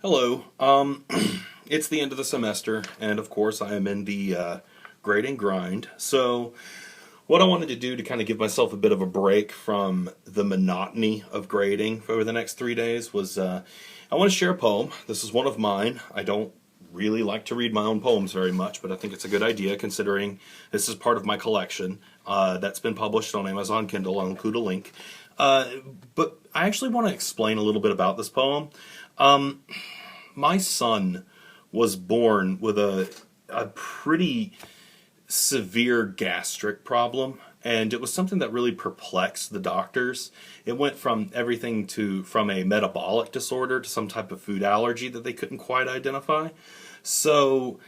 Hello. It's the end of the semester, and of course I am in the grading grind. So what I wanted to do to kind of give myself a bit of a break from the monotony of grading over the next 3 days was I want to share a poem. This is one of mine. I don't really like to read my own poems very much, but I think it's a good idea considering this is part of my collection that's been published on Amazon Kindle. I'll include a link. But I actually want to explain a little bit about this poem. My son was born with a pretty severe gastric problem, and it was something that really perplexed the doctors. It went from everything from a metabolic disorder to some type of food allergy that they couldn't quite identify. So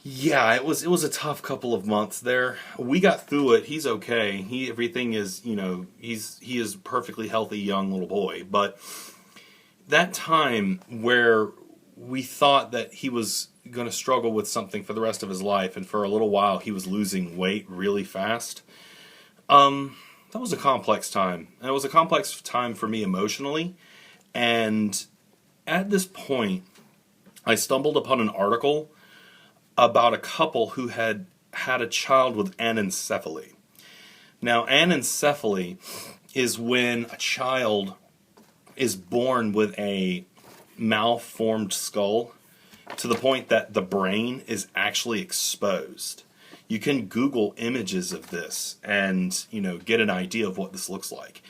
yeah, it was a tough couple of months there. We got through it. He's okay. Everything is, he is a perfectly healthy young little boy, but that time where we thought that he was going to struggle with something for the rest of his life, and for a little while he was losing weight really fast, that was a complex time. And it was a complex time for me emotionally. And at this point, I stumbled upon an article about a couple who had a child with anencephaly. Now, anencephaly is when a child is born with a malformed skull to the point that the brain is actually exposed. You can Google images of this and, get an idea of what this looks like.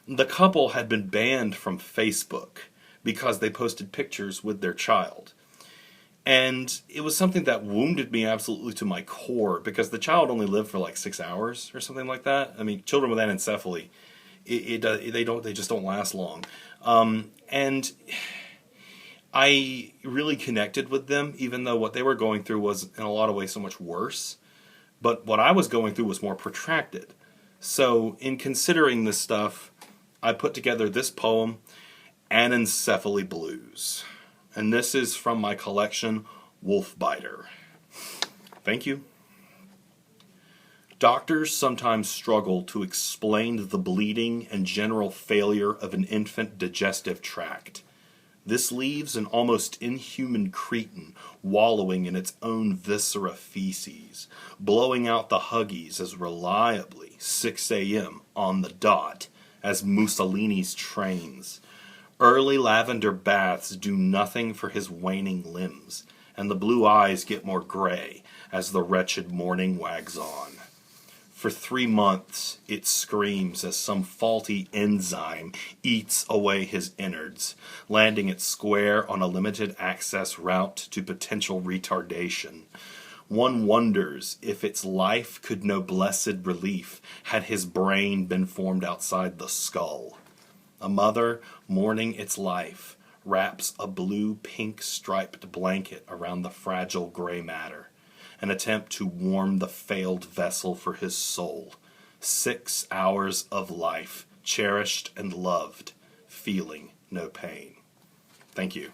The couple had been banned from Facebook because they posted pictures with their child. And it was something that wounded me absolutely to my core, because the child only lived for like 6 hours or something like that. I mean, children with anencephaly, they just don't last long. And I really connected with them, even though what they were going through was in a lot of ways so much worse. But what I was going through was more protracted. So in considering this stuff, I put together this poem, Anencephaly Blues. And this is from my collection, Wolfbiter. Thank you. Doctors sometimes struggle to explain the bleeding and general failure of an infant digestive tract. This leaves an almost inhuman cretin wallowing in its own viscera feces, blowing out the huggies as reliably 6 a.m. on the dot as Mussolini's trains. Early lavender baths do nothing for his waning limbs, and the blue eyes get more gray as the wretched morning wags on. For 3 months, it screams as some faulty enzyme eats away his innards, landing it square on a limited access route to potential retardation. One wonders if its life could know blessed relief had his brain been formed outside the skull. A mother, mourning its life, wraps a blue-pink striped blanket around the fragile gray matter, an attempt to warm the failed vessel for his soul. 6 hours of life, cherished and loved, feeling no pain. Thank you.